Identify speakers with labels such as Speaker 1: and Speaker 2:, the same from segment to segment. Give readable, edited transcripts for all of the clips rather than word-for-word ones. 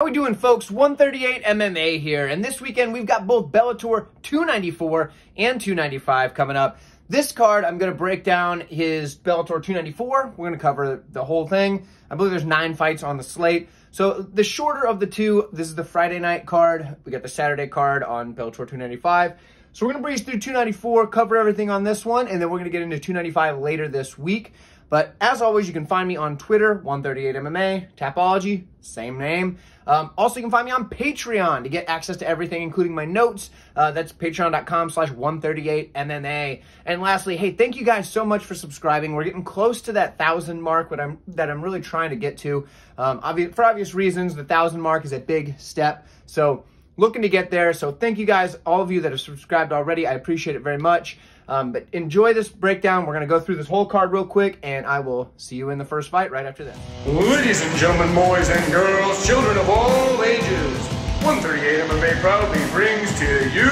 Speaker 1: How we doing, folks? 138 MMA here, and this weekend we've got both Bellator 294 and 295 coming up. This card, I'm going to break down his Bellator 294. We're going to cover the whole thing. I believe there's 9 fights on the slate. So the shorter of the two, this is the Friday night card. We got the Saturday card on Bellator 295. So we're going to breeze through 294, cover everything on this one, and then we're going to get into 295 later this week. But as always, you can find me on Twitter, 138MMA, Tapology, same name. Also, you can find me on Patreon to get access to everything, including my notes. That's patreon.com/138MMA. And lastly, hey, thank you guys so much for subscribing. We're getting close to that 1,000 mark that I'm really trying to get to. For obvious reasons, the 1,000 mark is a big step. So looking to get there. So thank you guys, all of you that have subscribed already. I appreciate it very much. But enjoy this breakdown. We're going to go through this whole card real quick, and I will see you in the first fight right after this.
Speaker 2: Ladies and gentlemen, boys and girls, children of all ages, 138 MMA proudly brings to you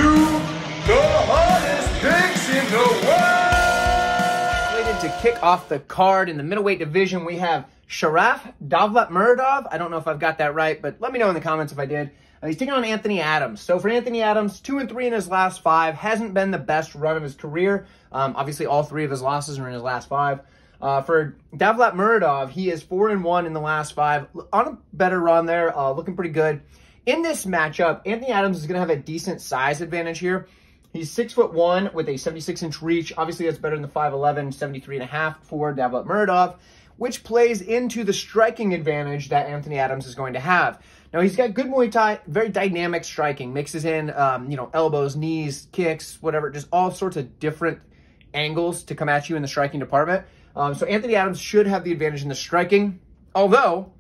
Speaker 2: the hottest picks in the world!
Speaker 1: Slated to kick off the card in the middleweight division, we have Sharaf Davlatmurodov. I don't know if I've got that right, but let me know in the comments if I did. He's taking on Anthony Adams. So for Anthony Adams, 2-3 in his last 5. Hasn't been the best run of his career. Obviously, all 3 of his losses are in his last 5. For Davlatmurodov, he is 4-1 in the last 5. On a better run there, looking pretty good. In this matchup, Anthony Adams is going to have a decent size advantage here. He's 6'1" with a 76-inch reach. Obviously, that's better than the 5'11", 73.5 for Davlatmurodov, which plays into the striking advantage that Anthony Adams is going to have. Now, he's got good Muay Thai, very dynamic striking, mixes in, elbows, knees, kicks, whatever, just all sorts of different angles to come at you in the striking department. So Anthony Adams should have the advantage in the striking, although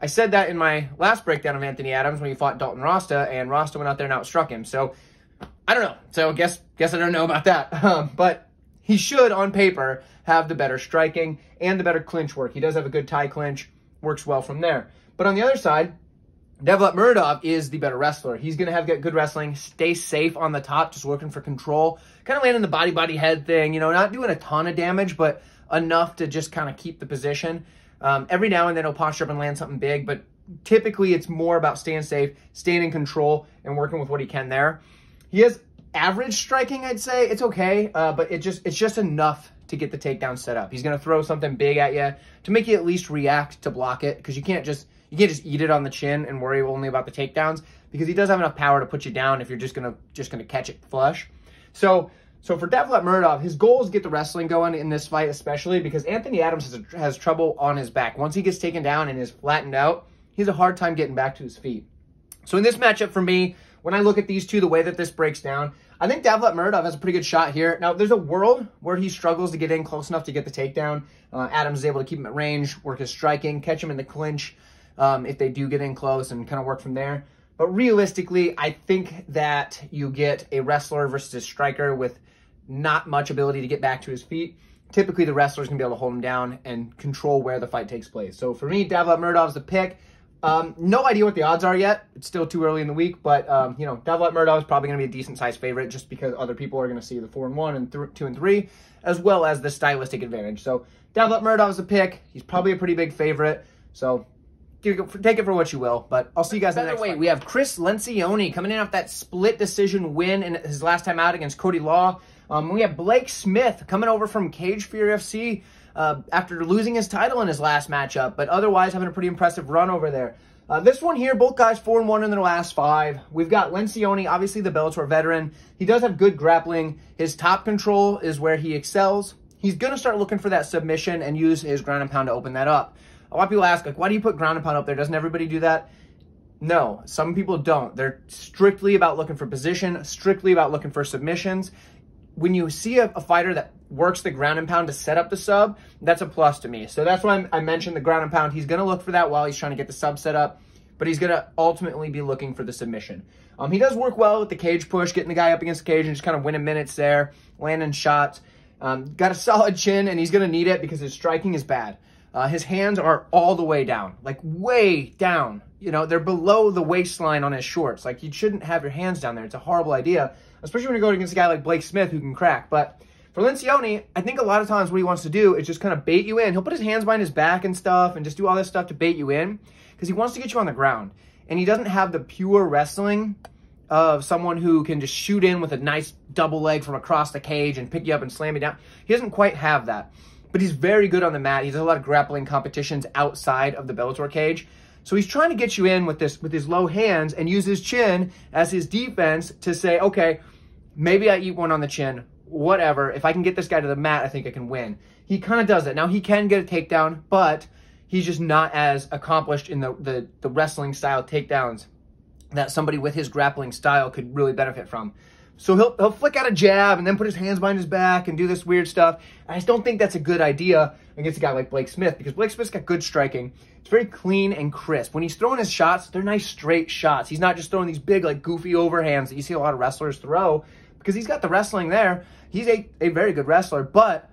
Speaker 1: I said that in my last breakdown of Anthony Adams when he fought Dalton Rasta, and Rasta went out there and outstruck him. So I don't know. So guess I don't know about that. But he should, on paper, have the better striking and the better clinch work. He does have a good Thai clinch, works well from there. But on the other side, Davlatmurodov is the better wrestler. He's going to have good wrestling, stay safe on the top, just looking for control, kind of landing the body head thing, not doing a ton of damage, but enough to just kind of keep the position. Every now and then he'll posture up and land something big, but typically it's more about staying safe, staying in control, and working with what he can there. He has average striking, I'd say. It's okay, but it's just enough to get the takedown set up. He's going to throw something big at you to make you at least react to block it, because you can't just eat it on the chin and worry only about the takedowns, because he does have enough power to put you down if you're just gonna catch it flush. So for Davlatmurodov, his goal is to get the wrestling going in this fight, especially because Anthony Adams has trouble on his back. Once he gets taken down and is flattened out, he has a hard time getting back to his feet. So in this matchup for me, when I look at these two, the way that this breaks down, I think Davlatmurodov has a pretty good shot here. Now, there's a world where he struggles to get in close enough to get the takedown. Adams is able to keep him at range, work his striking, catch him in the clinch, if they do get in close, and kind of work from there. But realistically, I think that you get a wrestler versus a striker with not much ability to get back to his feet. Typically, the wrestler's going to be able to hold him down and control where the fight takes place. So for me, Davlatmurodov's the pick. No idea what the odds are yet. It's still too early in the week, but Davlatmurodov is probably going to be a decent-sized favorite just because other people are going to see the 4-1 and 2-3, as well as the stylistic advantage. So Davlatmurodov's the pick. He's probably a pretty big favorite. So take it for what you will, but I'll see you guys in the next fight. We have Cris Lencioni coming in off that split decision win in his last time out against Cody Law. We have Blake Smith coming over from Cage Fear FC after losing his title in his last matchup, but otherwise having a pretty impressive run over there. This one here, both guys 4-1 in their last 5. We've got Lencioni, obviously the Bellator veteran. He does have good grappling. His top control is where he excels. He's going to start looking for that submission and use his ground and pound to open that up. A lot of people ask, why do you put ground and pound up there? Doesn't everybody do that? No, some people don't. They're strictly about looking for position, strictly about looking for submissions. When you see a fighter that works the ground and pound to set up the sub, that's a plus to me. So that's why I mentioned the ground and pound. He's going to look for that while he's trying to get the sub set up, but he's going to ultimately be looking for the submission. He does work well with the cage push, getting the guy up against the cage and just kind of winning minutes there, landing shots. Got a solid chin, and he's going to need it because his striking is bad. His hands are all the way down, like way down. They're below the waistline on his shorts. Like, you shouldn't have your hands down there. It's a horrible idea, especially when you're going against a guy like Blake Smith who can crack. But for Lencioni, I think a lot of times what he wants to do is just kind of bait you in. He'll put his hands behind his back and stuff and just do all this stuff to bait you in because he wants to get you on the ground. and he doesn't have the pure wrestling of someone who can just shoot in with a nice double leg from across the cage and pick you up and slam you down. He doesn't quite have that, but he's very good on the mat. He does a lot of grappling competitions outside of the Bellator cage. So he's trying to get you in with his low hands and use his chin as his defense to say, okay, maybe I eat one on the chin, whatever. If I can get this guy to the mat, I think I can win. He kind of does it. Now, he can get a takedown, but he's just not as accomplished in the wrestling style takedowns that somebody with his grappling style could really benefit from. So he'll flick out a jab and then put his hands behind his back and do this weird stuff. I just don't think that's a good idea against a guy like Blake Smith, because Blake Smith's got good striking. It's very clean and crisp. When he's throwing his shots, they're nice straight shots. He's not just throwing these big, like, goofy overhands that you see a lot of wrestlers throw, because he's got the wrestling there. He's a very good wrestler, but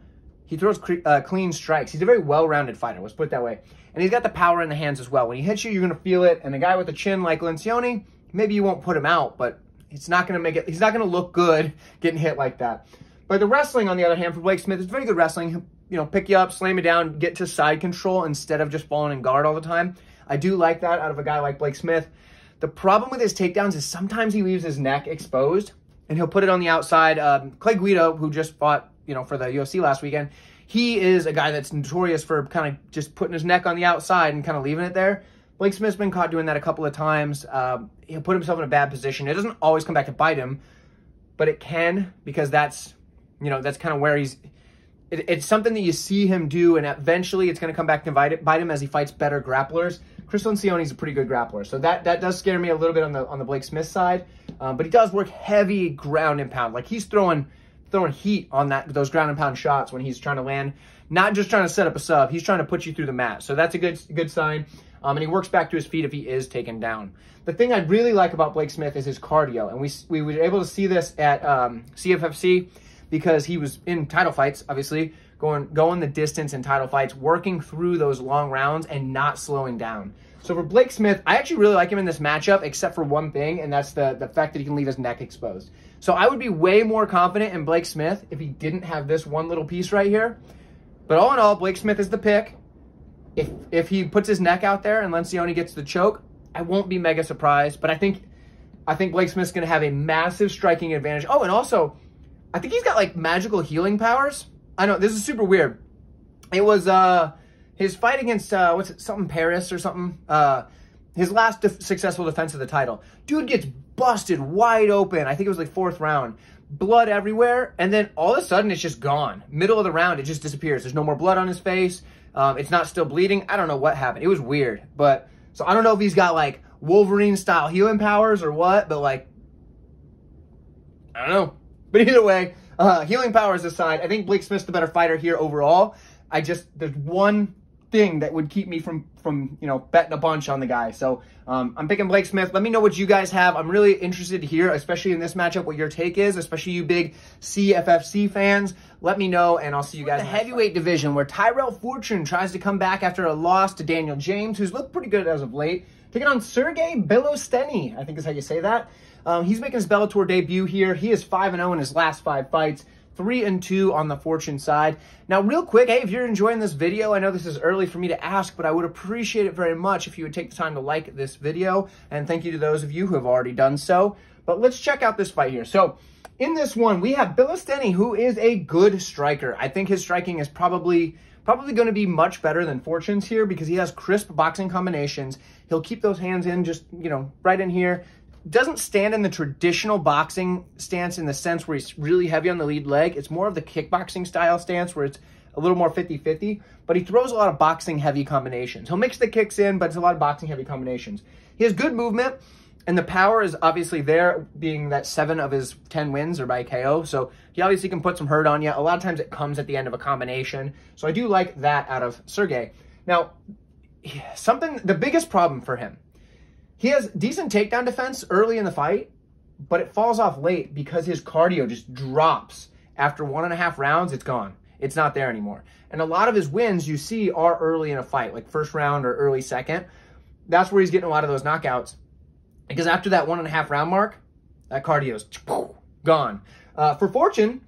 Speaker 1: he throws clean strikes. He's a very well-rounded fighter, let's put it that way. And he's got the power in the hands as well. When he hits you, you're going to feel it. And a guy with a chin like Lencioni, maybe you won't put him out, but it's not going to make it. He's not going to look good getting hit like that. But the wrestling, on the other hand, for Blake Smith is very good wrestling. He'll, you know, pick you up, slam you down, get to side control instead of just falling in guard all the time. I do like that out of a guy like Blake Smith. The problem with his takedowns is sometimes he leaves his neck exposed, and he'll put it on the outside. Clay Guida, who just fought, you know, for the UFC last weekend, he is a guy that's notorious for kind of just putting his neck on the outside and kind of leaving it there. Blake Smith's been caught doing that a couple of times. He'll put himself in a bad position. It doesn't always come back to bite him, but it can, because that's, you know, that's kind of where he's, it's something that you see him do, and eventually it's going to come back to bite him as he fights better grapplers. Cris Lencioni's a pretty good grappler, so that does scare me a little bit on the Blake Smith side. But he does work heavy ground and pound. Like, he's throwing heat on those ground and pound shots when he's trying to land, not just trying to set up a sub. He's trying to put you through the mat. So that's a good sign. And he works back to his feet if he is taken down. The thing I really like about Blake Smith is his cardio, and we were able to see this at CFFC, because he was in title fights, obviously, going the distance in title fights, working through those long rounds and not slowing down. So for Blake Smith, I actually really like him in this matchup, except for one thing, and that's the fact that he can leave his neck exposed. So I would be way more confident in Blake Smith if he didn't have this one little piece right here. But all in all, Blake Smith is the pick. If he puts his neck out there and Lencioni gets the choke, I won't be mega surprised. But I think Blake Smith's going to have a massive striking advantage. Oh, and also, I think he's got, like, magical healing powers. I know, this is super weird. It was his fight against, something Paris or something. His last successful defense of the title. Dude gets busted wide open. I think it was, like, 4th round. Blood everywhere, and then all of a sudden, it's just gone. Middle of the round, it just disappears. There's no more blood on his face. It's not still bleeding. I don't know what happened. It was weird. But, so I don't know if he's got, like, Wolverine-style healing powers or what, but, like, I don't know. But either way, healing powers aside, I think Blake Smith's the better fighter here overall. There's one thing that would keep me from you know, betting a bunch on the guy. So I'm picking Blake Smith. Let me know what you guys have. I'm really interested to hear, especially in this matchup, what your take is, especially you big CFFC fans. Let me know, and I'll see you guys in the heavyweight division, where Tyrell Fortune tries to come back after a loss to Daniel James, who's looked pretty good as of late, taking on Sergey Bilostenniy, I think is how you say that. He's making his Bellator debut here. He is 5-0 in his last 5 fights. 3-2 on the Fortune side. Now, real quick, hey, if you're enjoying this video, I know this is early for me to ask, but I would appreciate it very much if you would take the time to like this video, and thank you to those of you who have already done so. But let's check out this fight here. So, in this one, we have Bilostenniy, who is a good striker. I think his striking is probably going to be much better than Fortune's here, because he has crisp boxing combinations. He'll keep those hands in, just, you know, right in here. Doesn't stand in the traditional boxing stance in the sense where he's really heavy on the lead leg. It's more of the kickboxing style stance where it's a little more 50-50, but he throws a lot of boxing heavy combinations. He'll mix the kicks in, but it's a lot of boxing heavy combinations. He has good movement, and the power is obviously there, being that 7 of his 10 wins are by KO, so he obviously can put some hurt on you. A lot of times it comes at the end of a combination, so I do like that out of Sergey. Now, the biggest problem for him, he has decent takedown defense early in the fight, but it falls off late because his cardio just drops. After 1.5 rounds, it's gone. It's not there anymore. And a lot of his wins you see are early in a fight, like 1st round or early 2nd. That's where he's getting a lot of those knockouts. Because after that 1.5 round mark, that cardio's gone. For Fortune,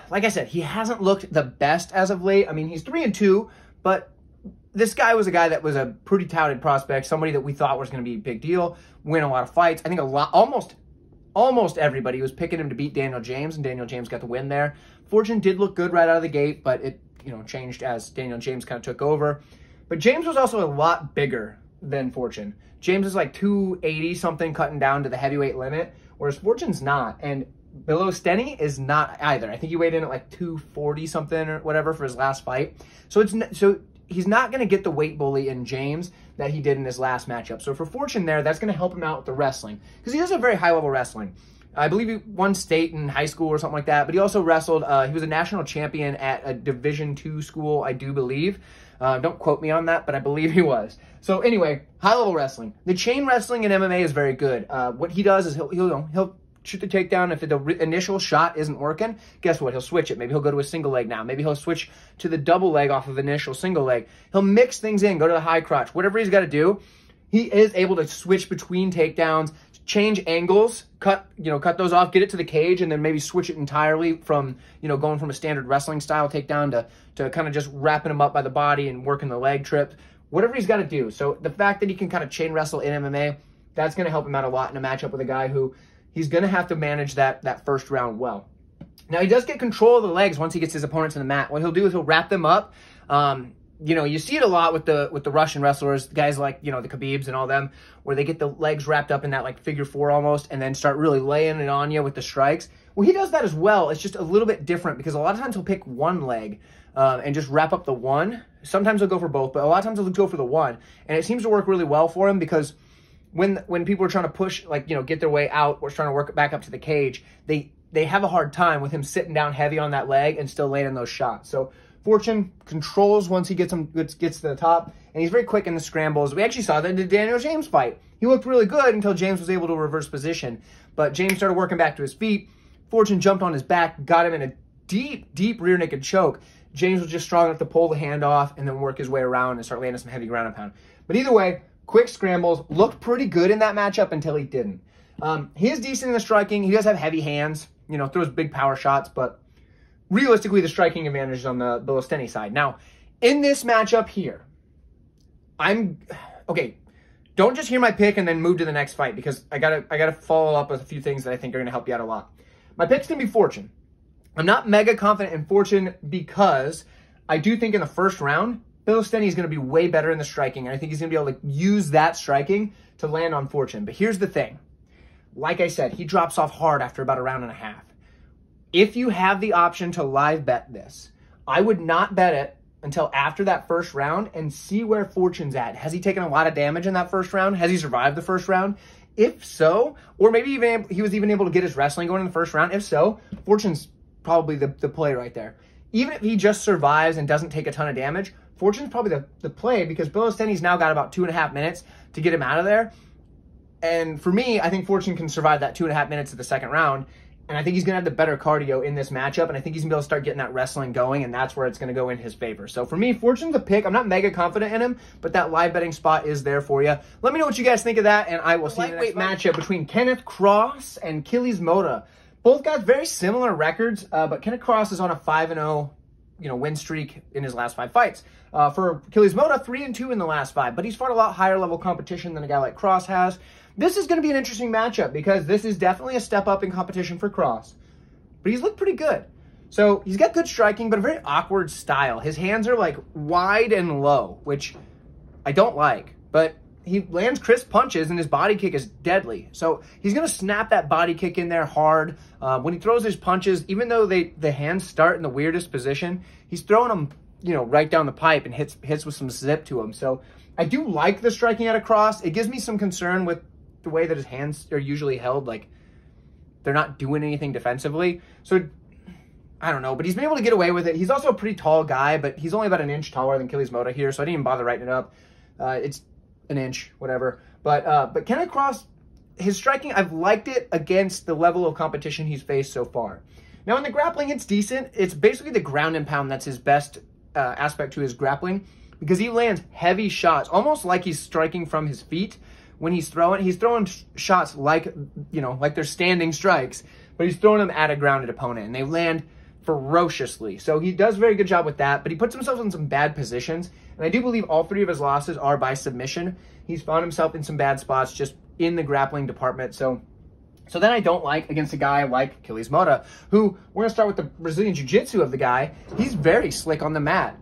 Speaker 1: like I said, he hasn't looked the best as of late. I mean, he's 3-2, but this guy was a guy that was a pretty touted prospect, somebody that we thought was going to be a big deal, win a lot of fights. I think almost everybody was picking him to beat Daniel James, and Daniel James got the win there. Fortune did look good right out of the gate, but it, changed as Daniel James kind of took over. But James was also a lot bigger than Fortune. James is like 280 something, cutting down to the heavyweight limit, whereas Fortune's not. And Bilostenniy is not either. I think he weighed in at like 240 something or whatever for his last fight. So he's not going to get the weight bully in James that he did in his last matchup. So for Fortune there, that's going to help him out with the wrestling, because he does have very high level wrestling. I believe he won state in high school or something like that, but he also wrestled. He was a national champion at a Division II school, I do believe. Don't quote me on that, but I believe he was. So anyway, high-level wrestling. The chain wrestling in MMA is very good. What he does is he'll shoot the takedown. If the initial shot isn't working, guess what? He'll switch it. Maybe he'll go to a single leg now. Maybe he'll switch to the double leg off of initial single leg. He'll mix things in, go to the high crotch. Whatever he's got to do, he is able to switch between takedowns, change angles, cut those off, get it to the cage, and then maybe switch it entirely from, going from a standard wrestling style takedown to kind of just wrapping him up by the body and working the leg trip. Whatever he's got to do. So the fact that he can kind of chain wrestle in MMA, that's going to help him out a lot in a matchup with a guy who he's going to have to manage that first round well. Now, he does get control of the legs once he gets his opponents in the mat. What he'll do is he'll wrap them up. You see it a lot with the Russian wrestlers, guys like, the Khabibs and all them, where they get the legs wrapped up in that like figure four almost and then start really laying it on you with the strikes. Well, he does that as well. It's just a little bit different because a lot of times he'll pick one leg and just wrap up the one. Sometimes he'll go for both, but a lot of times he'll go for the one. And it seems to work really well for him because when people are trying to push, get their way out or trying to work it back up to the cage, they have a hard time with him sitting down heavy on that leg and still landing those shots. So Fortune controls once he gets to the top, and he's very quick in the scrambles. We actually saw that in the Daniel James fight. He looked really good until James was able to reverse position, but James started working back to his feet. Fortune jumped on his back, got him in a deep rear naked choke. James was just strong enough to pull the hand off and then work his way around and start landing some heavy ground and pound. But either way, quick scrambles, looked pretty good in that matchup until he didn't. He is decent in the striking. He does have heavy hands, throws big power shots, but realistically, the striking advantage is on the Bilostenniy side. Now, in this matchup here, okay, don't just hear my pick and then move to the next fight, because I gotta follow up with a few things that I think are gonna help you out a lot. My pick's gonna be Fortune. I'm not mega confident in Fortune because I do think in the first round, Bilostenniy is gonna be way better in the striking, and I think he's gonna be able to use that striking to land on Fortune. But here's the thing. Like I said, he drops off hard after about a round and a half. If you have the option to live bet this, I would not bet it until after that first round and see where Fortune's at. Has he taken a lot of damage in that first round? Has he survived the first round? If so, or maybe even he was even able to get his wrestling going in the first round. If so, Fortune's probably the play right there. Even if he just survives and doesn't take a ton of damage, Fortune's probably the play, because Bilostenniy's now got about 2.5 minutes to get him out of there. And for me, I think Fortune can survive that 2.5 minutes of the second round. And I think he's going to have the better cardio in this matchup. And I think he's going to be able to start getting that wrestling going. And that's where it's going to go in his favor. So for me, Fortune's a pick. I'm not mega confident in him, but that live betting spot is there for you. Let me know what you guys think of that. And I will see you in the next matchup between Kenneth Cross and Killys Mota. Both got very similar records, but Kenneth Cross is on a 5-0 win streak in his last 5 fights. For Killys Mota, 3-2 in the last 5. But he's fought a lot higher level competition than a guy like Cross has. This is going to be an interesting matchup because this is definitely a step up in competition for Cross. But he's looked pretty good. So he's got good striking, but a very awkward style. His hands are like wide and low, which I don't like. But he lands crisp punches and his body kick is deadly. So he's going to snap that body kick in there hard. When he throws his punches, even though the hands start in the weirdest position, he's throwing them right down the pipe and hits with some zip to him. So I do like the striking out of Cross. It gives me some concern with the way that his hands are usually held, like they're not doing anything defensively. So I don't know, but he's been able to get away with it. He's also a pretty tall guy, but he's only about an inch taller than Killys Mota here, so I didn't even bother writing it up. It's an inch, whatever. But Kenneth Cross, his striking, I've liked it against the level of competition he's faced so far. Now in the grappling, it's decent. It's basically the ground and pound that's his best aspect to his grappling, because he lands heavy shots, almost like he's striking from his feet. When he's throwing shots like they're standing strikes, but he's throwing them at a grounded opponent, and they land ferociously. So he does a very good job with that, but he puts himself in some bad positions. And I do believe all 3 of his losses are by submission. He's found himself in some bad spots just in the grappling department. So then I don't like against a guy like Killys Mota, who, we're going to start with the Brazilian Jiu-Jitsu of the guy. He's very slick on the mat.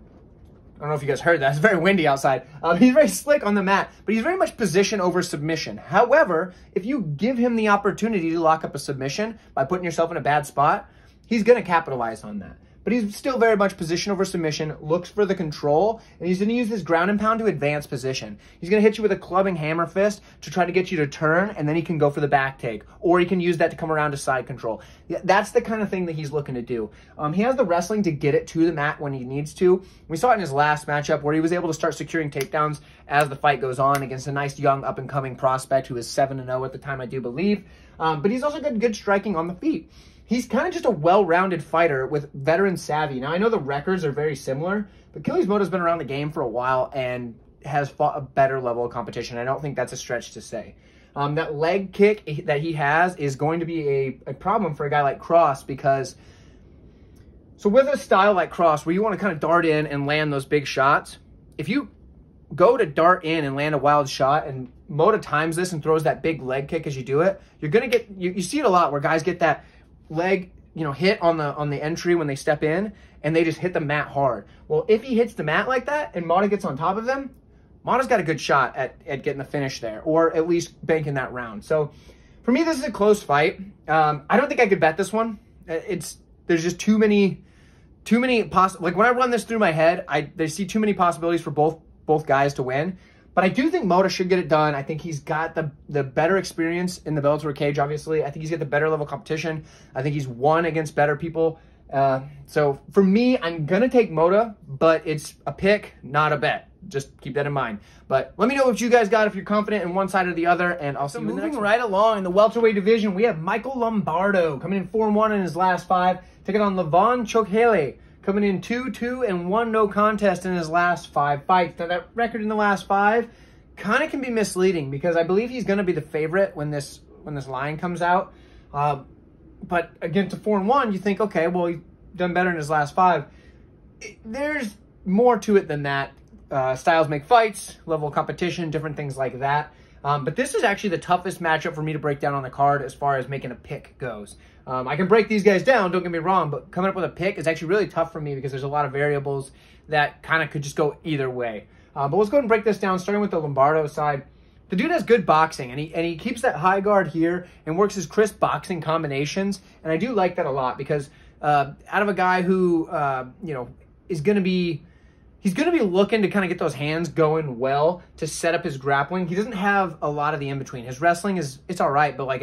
Speaker 1: I don't know if you guys heard that. It's very windy outside. He's very slick on the mat, but he's very much position over submission. However, if you give him the opportunity to lock up a submission by putting yourself in a bad spot, he's going to capitalize on that. But he's still very much position over submission, looks for the control, and he's going to use his ground and pound to advance position. He's going to hit you with a clubbing hammer fist to try to get you to turn, and then he can go for the back take. Or he can use that to come around to side control. That's the kind of thing that he's looking to do. He has the wrestling to get it to the mat when he needs to. We saw it in his last matchup where he was able to start securing takedowns as the fight goes on against a nice young up-and-coming prospect who is 7-0 at the time, I do believe. But he's also got good striking on the feet. He's kind of just a well-rounded fighter with veteran savvy. Now, I know the records are very similar, but Killys Mota's been around the game for a while and has fought a better level of competition. I don't think that's a stretch to say. That leg kick that he has is going to be a problem for a guy like Cross because, so with a style like Cross where you want to kind of dart in and land those big shots, if you go to dart in and land a wild shot and Mota times this and throws that big leg kick as you do it, you're going to get, you see it a lot where guys get that leg, hit on the entry when they step in, and they just hit the mat hard. Well, if he hits the mat like that and Mota gets on top of him, Mota's got a good shot at getting the finish there, or at least banking that round. So for me, this is a close fight. I don't think I could bet this one. There's just too many like when I run this through my head, I see too many possibilities for both guys to win. But I do think Mota should get it done. I think he's got the better experience in the Bellator cage, obviously. I think he's got the better level competition. I think he's won against better people. So for me, I'm going to take Mota, but it's a pick, not a bet. Just keep that in mind. But let me know what you guys got if you're confident in one side or the other, and I'll see you in the next one. Moving right along in the welterweight division, we have Michael Lombardo coming in 4-1 in his last 5, taking on Levan Chokheli, coming in 2-2-1 no contest in his last 5 fights. Now, that record in the last 5 kind of can be misleading because I believe he's going to be the favorite when this line comes out. But against a 4-1, you think, okay, well, he's done better in his last 5. There's more to it than that. Styles make fights, level of competition, different things like that. But this is actually the toughest matchup for me to break down on the card as far as making a pick goes. I can break these guys down, don't get me wrong, but coming up with a pick is actually really tough for me because there's a lot of variables that kind of could just go either way. But let's go ahead and break this down, starting with the Lombardo side. The dude has good boxing, and he keeps that high guard here and works his crisp boxing combinations, and I do like that a lot because out of a guy who, is going to be... He's going to be looking to kind of get those hands going well to set up his grappling. He doesn't have a lot of the in-between. His wrestling it's all right, but like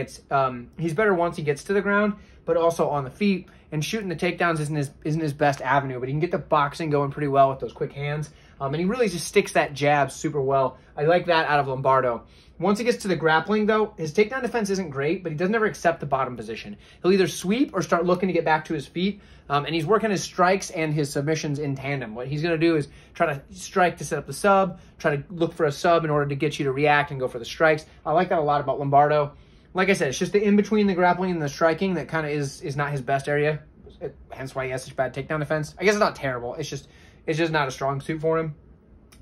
Speaker 1: he's better once he gets to the ground, but also on the feet. And shooting the takedowns isn't his best avenue, but he can get the boxing going pretty well with those quick hands. And he really just sticks that jab super well. I like that out of Lombardo. Once he gets to the grappling, though, his takedown defense isn't great, but he doesn't ever accept the bottom position. He'll either sweep or start looking to get back to his feet, and he's working his strikes and his submissions in tandem. What he's going to do is try to strike to set up the sub, try to look for a sub in order to get you to react and go for the strikes. I like that a lot about Lombardo. Like I said, it's just the in-between the grappling and the striking that kind of is not his best area, hence why he has such bad takedown defense. I guess it's not terrible. It's just not a strong suit for him.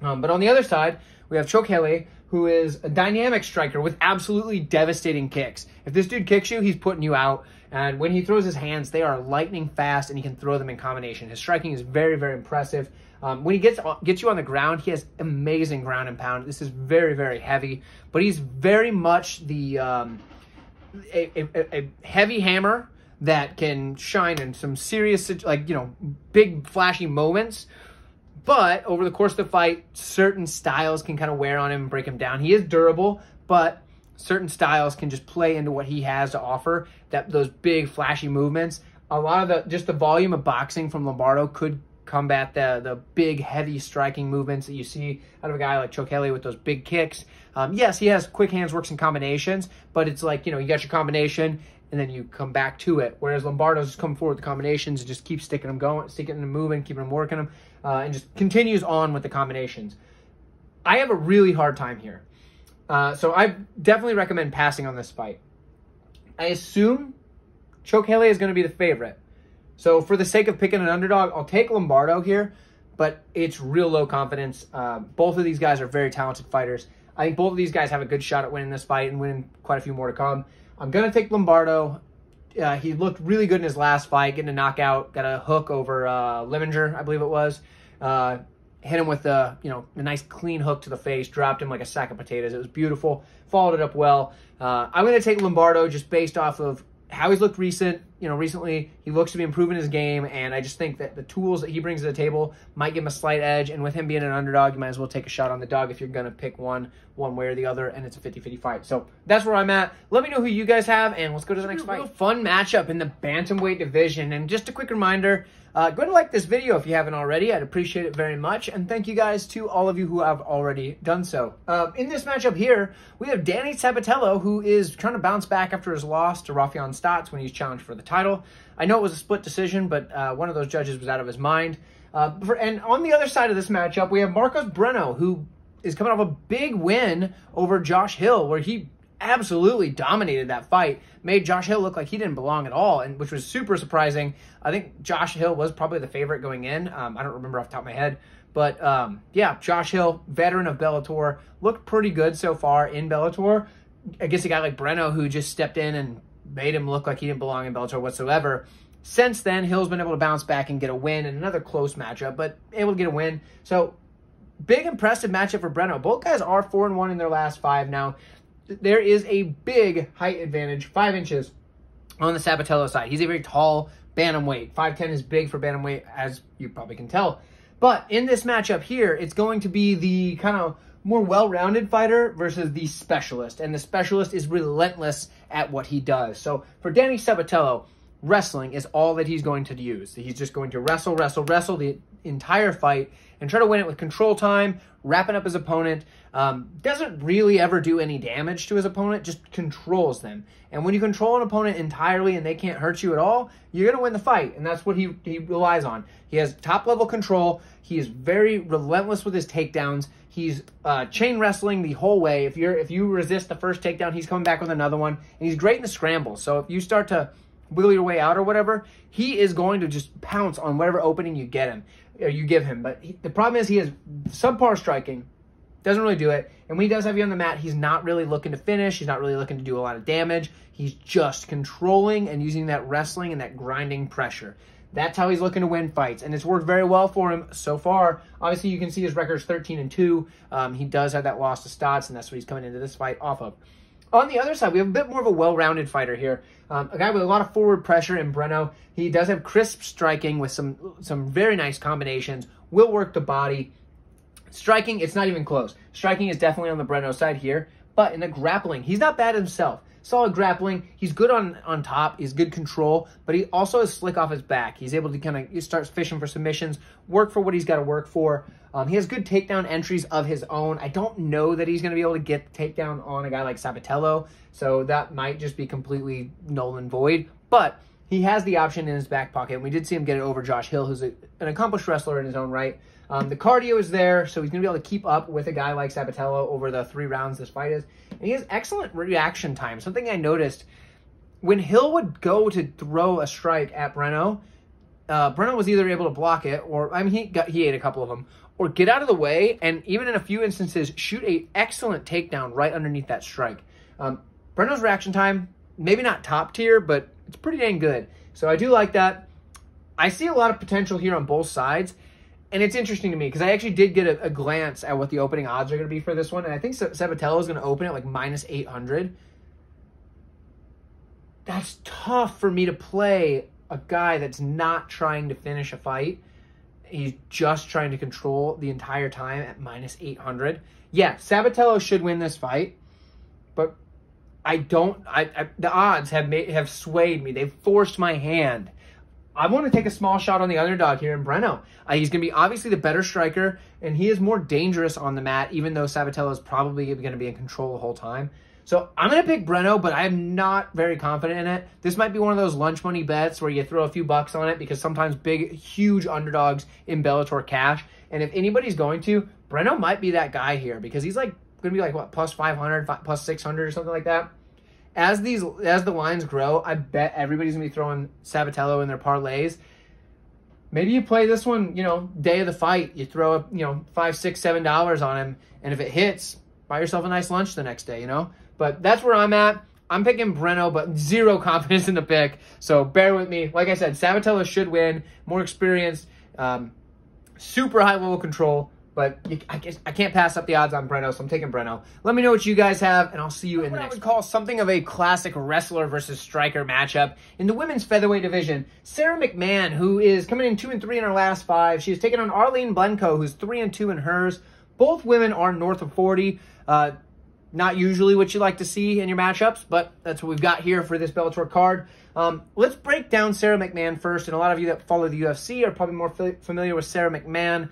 Speaker 1: But on the other side, we have Chokheli, who is a dynamic striker with absolutely devastating kicks. If this dude kicks you, he's putting you out. And when he throws his hands, they are lightning fast, and he can throw them in combination. His striking is very, very impressive. When he gets you on the ground, he has amazing ground and pound. This is very, very heavy, but he's very much the a heavy hammer that can shine in some serious, big flashy moments. But over the course of the fight, certain styles can kind of wear on him and break him down. He is durable, but certain styles can just play into what he has to offer. Those big flashy movements. A lot of the volume of boxing from Lombardo could combat the big heavy striking movements that you see out of a guy like Chokheli with those big kicks. Yes, he has quick hands, works in combinations, but it's like, you got your combination and then you come back to it. Whereas Lombardo's just come forward with the combinations and just keeps sticking them going, sticking them moving, keeping them working them, and just continues on with the combinations. I have a really hard time here. So I definitely recommend passing on this fight. I assume Chokheli is going to be the favorite. So for the sake of picking an underdog, I'll take Lombardo here, but it's real low confidence. Both of these guys are very talented fighters. I think both of these guys have a good shot at winning this fight and winning quite a few more to come. I'm going to take Lombardo. He looked really good in his last fight, getting a knockout, got a hook over Lemminger, I believe it was. Hit him with a nice clean hook to the face, dropped him like a sack of potatoes. It was beautiful. Followed it up well. I'm going to take Lombardo just based off of how he's looked recently. He looks to be improving his game, and I just think that the tools that he brings to the table might give him a slight edge, and with him being an underdog, you might as well take a shot on the dog if you're going to pick one way or the other, and it's a 50-50 fight. So that's where I'm at. Let me know who you guys have, and let's go to the next fight. Real fun matchup in the bantamweight division, and just a quick reminder, go ahead and like this video if you haven't already. I'd appreciate it very much, and thank you guys to all of you who have already done so. In this matchup here, we have Danny Sabatello, who is trying to bounce back after his loss to Rafion Stotts when he's challenged for the title. I know it was a split decision, but one of those judges was out of his mind. And on the other side of this matchup, we have Marcos Breno, who is coming off a big win over Josh Hill, where he absolutely dominated that fight, made Josh Hill look like he didn't belong at all, and which was super surprising. I think Josh Hill was probably the favorite going in. I don't remember off the top of my head, but yeah, Josh Hill, veteran of Bellator, looked pretty good so far in Bellator against a guy like Breno, who just stepped in and made him look like he didn't belong in Bellator whatsoever. Since then, Hill's been able to bounce back and get a win in another close matchup, but able to get a win. So big, impressive matchup for Breno. Both guys are 4-1 in their last 5 now. There is a big height advantage, 5 inches, on the Sabatello side. He's a very tall bantamweight. 5'10" is big for bantamweight, as you probably can tell. But in this matchup here, it's going to be the kind of more well-rounded fighter versus the specialist. And the specialist is relentless at what he does. So for Danny Sabatello, wrestling is all that he's going to use. He's just going to wrestle the entire fight and try to win it with control time, wrapping up his opponent. Doesn't really ever do any damage to his opponent, just controls them. And when you control an opponent entirely and they can't hurt you at all, you're going to win the fight. And that's what he relies on. He has top-level control. He is very relentless with his takedowns. He's chain wrestling the whole way. If you resist the first takedown, he's coming back with another one. And he's great in the scramble. So if you start to wiggle your way out or whatever, he is going to just pounce on whatever opening you get him, or you give him. But the problem is he has subpar striking, doesn't really do it. And when he does have you on the mat, he's not really looking to finish. He's not really looking to do a lot of damage. He's just controlling and using that wrestling and that grinding pressure. That's how he's looking to win fights, and it's worked very well for him so far. Obviously, you can see his record is 13-2. He does have that loss to Stotts, and that's what he's coming into this fight off of. On the other side, we have a bit more of a well-rounded fighter here. A guy with a lot of forward pressure in Breno. He does have crisp striking with some very nice combinations. Will work the body. Striking, it's not even close. Striking is definitely on the Breno side here. But in the grappling, he's not bad himself. Solid grappling. He's good on top. He's good control. But he also is slick off his back. He's able to kind of start fishing for submissions, work for what he's got to work for. He has good takedown entries of his own. I don't know that he's going to be able to get the takedown on a guy like Sabatello, so that might just be completely null and void. But he has the option in his back pocket, and we did see him get it over Josh Hill, who's an accomplished wrestler in his own right. The cardio is there, so he's going to be able to keep up with a guy like Sabatello over the 3 rounds this fight is. And he has excellent reaction time. Something I noticed, when Hill would go to throw a strike at Breno, Breno was either able to block it, or, I mean, he ate a couple of them, or get out of the way, and even in a few instances, shoot a excellent takedown right underneath that strike. Breno's reaction time, maybe not top tier, but it's pretty dang good. So I do like that. I see a lot of potential here on both sides, and it's interesting to me because I actually did get a glance at what the opening odds are going to be for this one, and I think Sabatello is going to open at like -800. That's tough for me to play a guy that's not trying to finish a fight. He's just trying to control the entire time at -800. Yeah, Sabatello should win this fight, but the odds have swayed me. They've forced my hand. I want to take a small shot on the underdog here in Breno. He's going to be obviously the better striker, and he is more dangerous on the mat, even though Sabatello is probably going to be in control the whole time. So I'm going to pick Breno, but I'm not very confident in it. This might be one of those lunch money bets where you throw a few bucks on it because sometimes big, huge underdogs in Bellator cash. And if anybody's going to, Breno might be that guy here because he's like going to be like, what, +500, +600 or something like that. as the lines grow, I bet everybody's going to be throwing Sabatello in their parlays. Maybe you play this one, you know, day of the fight. You throw up, you know, $5, $6, $7 on him, and if it hits, buy yourself a nice lunch the next day, you know? But that's where I'm at. I'm picking Breno, but zero confidence in the pick, so bear with me. Like I said, Sabatello should win, more experienced, super high-level control, but I can't pass up the odds on Breno, so I'm taking Breno. Let me know what you guys have, and I'll see you in the next one. I would call something of a classic wrestler versus striker matchup. In the women's featherweight division, Sara McMann, who is coming in 2-3 in her last 5. She's taking on Arlene Blencowe, who's 3-2 in hers. Both women are north of 40. Not usually what you like to see in your matchups, but that's what we've got here for this Bellator card. Let's break down Sara McMann first, and a lot of you that follow the UFC are probably more familiar with Sara McMann.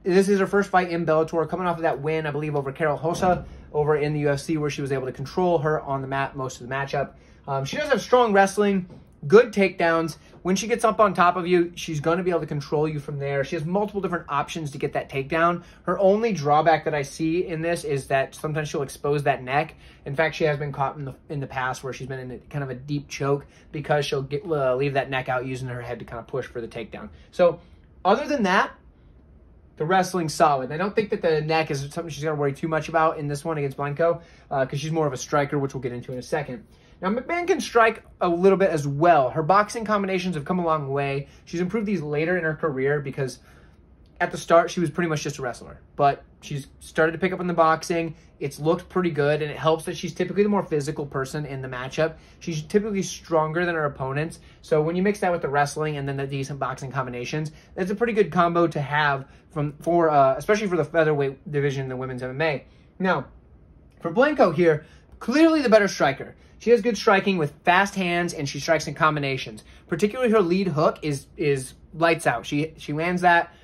Speaker 1: This is her first fight in Bellator, coming off of that win, I believe, over Carol Hossa over in the UFC, where she was able to control her on the mat most of the matchup. She does have strong wrestling, good takedowns. When she gets up on top of you, she's going to be able to control you from there. She has multiple different options to get that takedown. Her only drawback that I see in this is that sometimes she'll expose that neck. In fact, she has been caught in the past where she's been in kind of a deep choke because she'll leave that neck out using her head to kind of push for the takedown. So other than that, the wrestling's solid. I don't think that the neck is something she's going to worry too much about in this one against Blencowe because she's more of a striker, which we'll get into in a second. Now, McMann can strike a little bit as well. Her boxing combinations have come a long way. She's improved these later in her career because at the start, she was pretty much just a wrestler. But she's started to pick up in the boxing. It's looked pretty good, and it helps that she's typically the more physical person in the matchup. She's typically stronger than her opponents. So when you mix that with the wrestling and then the decent boxing combinations, that's a pretty good combo to have especially for the featherweight division in the women's MMA. Now, for Blencowe here, clearly the better striker. She has good striking with fast hands, and she strikes in combinations. Particularly her lead hook is lights out. She lands that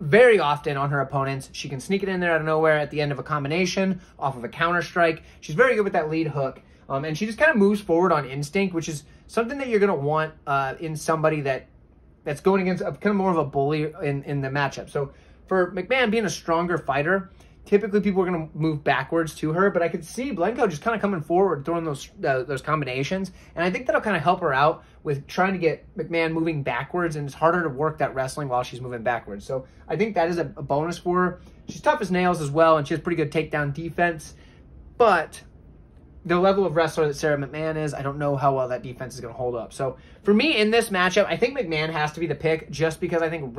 Speaker 1: very often on her opponents. She can sneak it in there out of nowhere at the end of a combination, off of a counter strike. She's very good with that lead hook. And she just kind of moves forward on instinct, which is something that you're going to want in somebody that's going against kind of more of a bully in the matchup. So for McMann being a stronger fighter, typically people are going to move backwards to her, but I could see Blencowe just kind of coming forward, throwing those combinations, and I think that'll kind of help her out with trying to get McMann moving backwards, and it's harder to work that wrestling while she's moving backwards. So I think that is a bonus for her. She's tough as nails as well, and she has pretty good takedown defense, but the level of wrestler that Sara McMann is, I don't know how well that defense is going to hold up. So for me in this matchup, I think McMann has to be the pick just because I think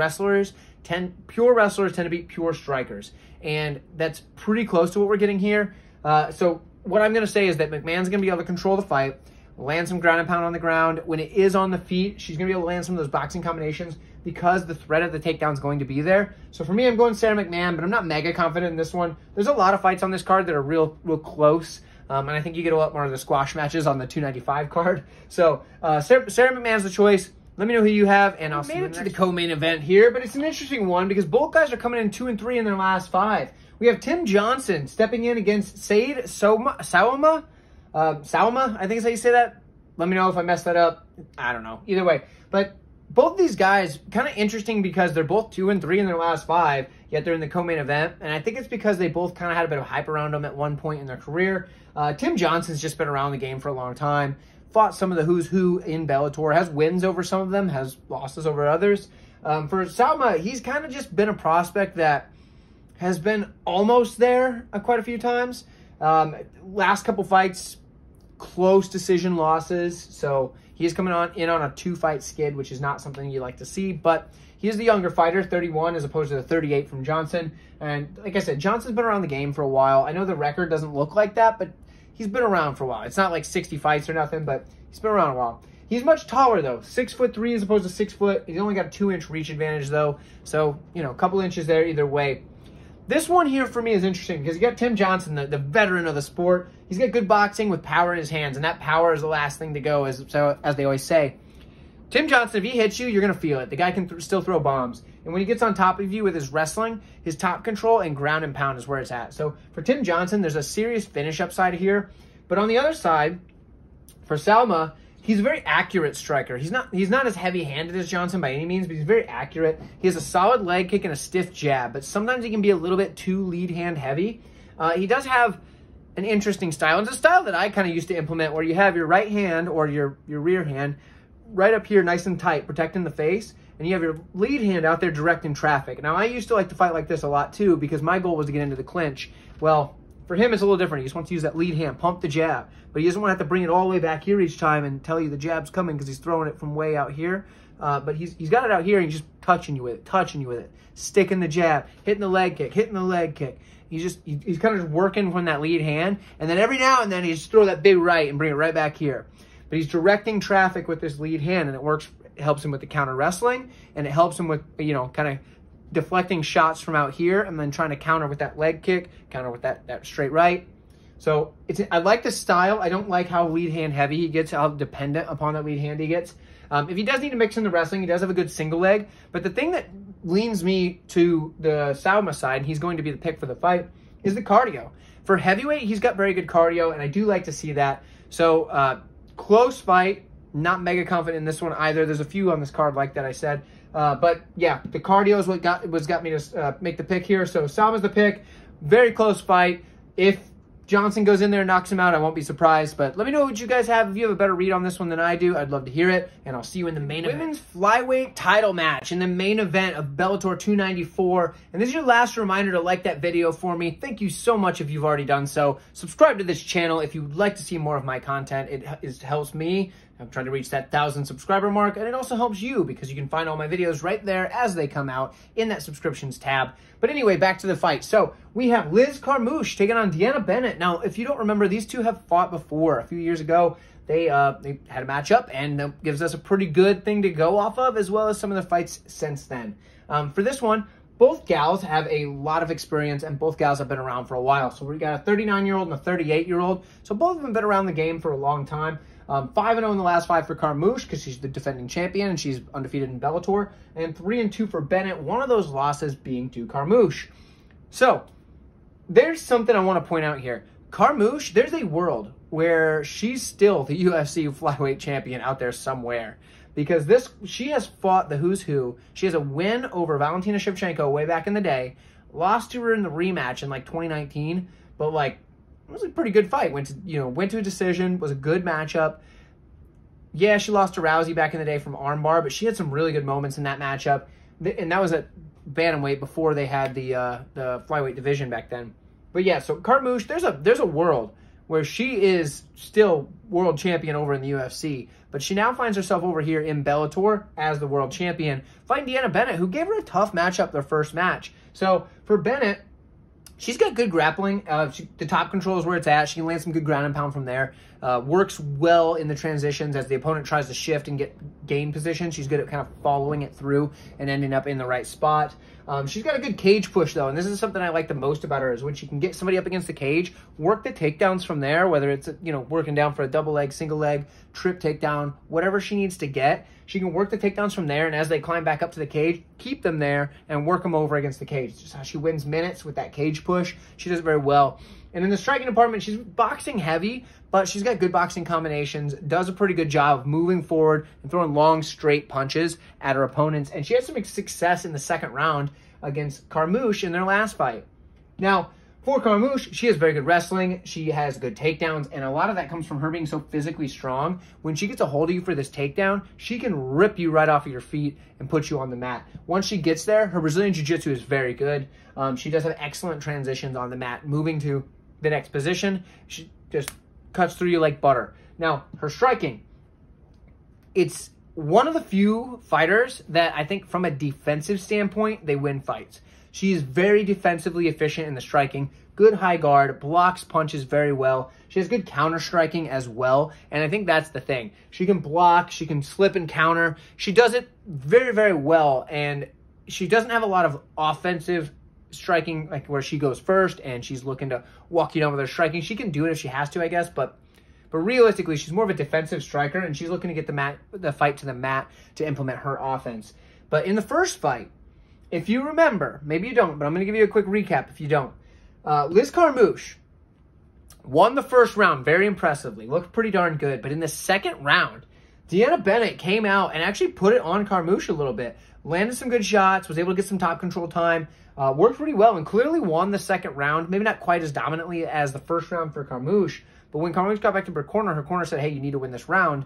Speaker 1: pure wrestlers tend to beat pure strikers. And that's pretty close to what we're getting here. So what I'm going to say is that McMann's going to be able to control the fight, land some ground and pound on the ground. When it is on the feet, she's going to be able to land some of those boxing combinations because the threat of the takedown is going to be there. So for me, I'm going Sara McMann, but I'm not mega confident in this one. There's a lot of fights on this card that are real close. And I think you get a lot more of the squash matches on the 295 card. So Sara McMann's the choice. Let me know who you have, and I'll see you to the co-main event here. But it's an interesting one because both guys are coming in 2-3 in their last 5. We have Tim Johnson stepping in against Said Sowma. Sowma, I think is how you say that. Let me know if I messed that up. I don't know. Either way. But both these guys, kind of interesting because they're both 2-3 in their last 5, yet they're in the co-main event. And I think it's because they both kind of had a bit of hype around them at one point in their career. Tim Johnson's just been around the game for a long time. Fought some of the who's who in Bellator, has wins over some of them, has losses over others. For Sowma, he's kind of just been a prospect that has been almost there quite a few times. Last couple fights, close decision losses. So he's coming in on a 2-fight skid, which is not something you like to see. But he is the younger fighter, 31, as opposed to the 38 from Johnson. And like I said, Johnson's been around the game for a while. I know the record doesn't look like that, but he's been around for a while. It's not like 60 fights or nothing, but he's been around a while. He's much taller, though. 6'3" as opposed to 6 foot. He's only got a 2-inch reach advantage, though. So, you know, a couple inches there either way. This one here for me is interesting because you got Tim Johnson, the veteran of the sport. He's got good boxing with power in his hands, and that power is the last thing to go, as they always say. Tim Johnson, if he hits you, you're going to feel it. The guy can still throw bombs. And when he gets on top of you with his wrestling, his top control and ground and pound is where it's at. So for Tim Johnson, there's a serious finish upside here. But on the other side, for Sowma, he's a very accurate striker. He's not as heavy-handed as Johnson by any means, but he's very accurate. He has a solid leg kick and a stiff jab, but sometimes he can be a little bit too lead hand heavy. He does have an interesting style. It's a style that I kind of used to implement where you have your right hand or your rear hand right up here nice and tight, protecting the face, and you have your lead hand out there directing traffic. Now, I used to like to fight like this a lot too because my goal was to get into the clinch. Well, for him, it's a little different. He just wants to use that lead hand, pump the jab, but he doesn't want to have to bring it all the way back here each time and tell you the jab's coming because he's throwing it from way out here. But he's got it out here and he's just touching you with it, sticking the jab, hitting the leg kick, He's kind of just working from that lead hand, and then every now and then he just throw that big right and bring it right back here. But he's directing traffic with this lead hand, and it helps him with the counter wrestling, and it helps him with, you know, kind of deflecting shots from out here and then trying to counter with that leg kick, counter with that straight right. So I like the style. I don't like how lead hand heavy he gets, how dependent upon that lead hand he gets. If he does need to mix in the wrestling, he does have a good single leg. But the thing that leans me to the Sowma side, and he's going to be the pick for the fight, is the cardio. For heavyweight, he's got very good cardio, and I do like to see that. So close fight, not mega confident in this one either. There's a few on this card like that I said. But yeah, the cardio is what got me to make the pick here. So Sowma's the pick. Very close fight. If Johnson goes in there and knocks him out, I won't be surprised. But let me know what you guys have. If you have a better read on this one than I do, I'd love to hear it. And I'll see you in the main event. Women's flyweight title match in the main event of Bellator 294. And this is your last reminder to like that video for me. Thank you so much if you've already done so. Subscribe to this channel if you'd like to see more of my content. It helps me. I'm trying to reach that 1,000 subscriber mark, and it also helps you because you can find all my videos right there as they come out in that subscriptions tab. But anyway, back to the fight. So we have Liz Carmouche taking on DeAnna Bennett. Now, if you don't remember, these two have fought before. A few years ago, they had a matchup, and that gives us a pretty good thing to go off of, as well as some of the fights since then. For this one, both gals have a lot of experience, and both gals have been around for a while. So we got a 39-year-old and a 38-year-old. So both of them have been around the game for a long time. 5-0 in the last 5 for Carmouche because she's the defending champion and she's undefeated in Bellator. And 3-2 for Bennett, one of those losses being to Carmouche. So there's something I want to point out here. Carmouche, there's a world where she's still the UFC flyweight champion out there somewhere. Because she has fought the who's who. She has a win over Valentina Shevchenko way back in the day. Lost to her in the rematch in like 2019. But like, it was a pretty good fight. Went to a decision. Was a good matchup. Yeah, she lost to Rousey back in the day from armbar, but she had some really good moments in that matchup. And that was at bantamweight before they had the flyweight division back then. But yeah, so Carmouche, there's a world where she is still world champion over in the UFC, but she now finds herself over here in Bellator as the world champion, fighting DeAnna Bennett, who gave her a tough matchup their first match. So for Bennett, she's got good grappling. The top control is where it's at. She can land some good ground and pound from there. Works well in the transitions as the opponent tries to shift and gain position. She's good at kind of following it through and ending up in the right spot. She's got a good cage push, though, and this is something I like the most about her, is when she can get somebody up against the cage, work the takedowns from there, whether it's, working down for a double leg, single leg, trip takedown, whatever she needs to get. She can work the takedowns from there, and as they climb back up to the cage, keep them there and work them over against the cage. It's just how she wins minutes with that cage push. She does it very well. And in the striking department, she's boxing heavy, but she's got good boxing combinations, does a pretty good job of moving forward and throwing long, straight punches at her opponents. And she had some success in the second round against Carmouche in their last fight. Now, for Carmouche, she has very good wrestling. She has good takedowns, and a lot of that comes from her being so physically strong. When she gets a hold of you for this takedown, she can rip you right off of your feet and put you on the mat. Once she gets there, her Brazilian Jiu-Jitsu is very good. She does have excellent transitions on the mat, moving to the next position. She just cuts through you like butter. Now, her striking, it's one of the few fighters that I think from a defensive standpoint, they win fights. She is very defensively efficient in the striking, good high guard, blocks punches very well. She has good counter striking as well, and I think that's the thing. She can block, she can slip and counter. She does it very, very well, and she doesn't have a lot of offensive striking, like where she goes first and she's looking to walk you down with her striking. She can do it if she has to, I guess, but realistically, she's more of a defensive striker, and she's looking to get the fight to the mat to implement her offense. But in the first fight, if you remember, maybe you don't, but I'm going to give you a quick recap if you don't. Liz Carmouche won the first round very impressively, looked pretty darn good, but in the second round, DeAnna Bennett came out and actually put it on Carmouche a little bit. landed some good shots, was able to get some top control time, worked pretty well, and clearly won the second round. Maybe not quite as dominantly as the first round for Carmouche, but when Carmouche got back to her corner said, hey, you need to win this round.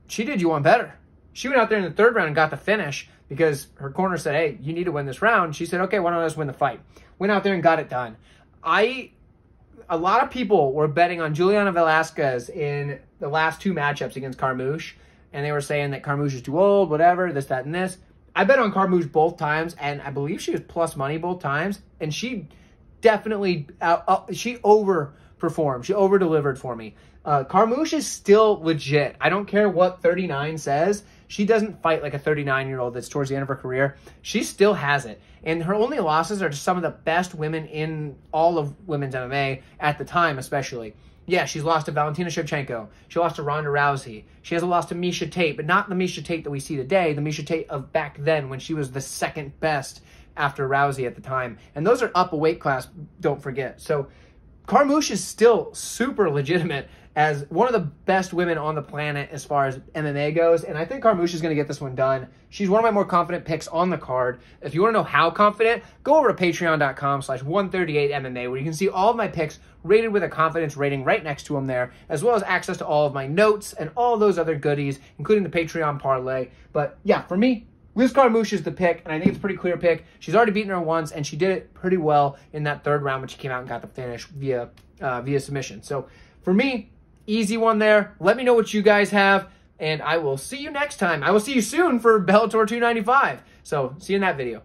Speaker 1: She did you one better. She went out there in the third round and got the finish because her corner said, hey, you need to win this round. She said, okay, why don't I just win the fight? Went out there and got it done. A lot of people were betting on Juliana Velasquez in the last two matchups against Carmouche, and they were saying that Carmouche is too old, whatever, this, that, and this. I bet on Carmouche both times, and I believe she was plus money both times, and she definitely, she overperformed. She over-delivered for me. Carmouche is still legit. I don't care what 39 says. She doesn't fight like a 39-year-old that's towards the end of her career. She still has it. And her only losses are to some of the best women in all of women's MMA at the time, especially. Yeah, she's lost to Valentina Shevchenko. She lost to Ronda Rousey. She has a loss to Miesha Tate, but not the Miesha Tate that we see today, the Miesha Tate of back then when she was the second best after Rousey at the time. And those are up a weight class, don't forget. So Carmouche is still super legitimate as one of the best women on the planet as far as MMA goes, and I think Carmouche is going to get this one done. She's one of my more confident picks on the card. If you want to know how confident, go over to patreon.com/138MMA, where you can see all of my picks rated with a confidence rating right next to them there, as well as access to all of my notes and all those other goodies, including the Patreon parlay. But yeah, for me, Liz Carmouche is the pick, and I think it's a pretty clear pick. She's already beaten her once, and she did it pretty well in that third round when she came out and got the finish via submission. So for me, easy one there. Let me know what you guys have, and I will see you next time. I will see you soon for Bellator 295. So see you in that video.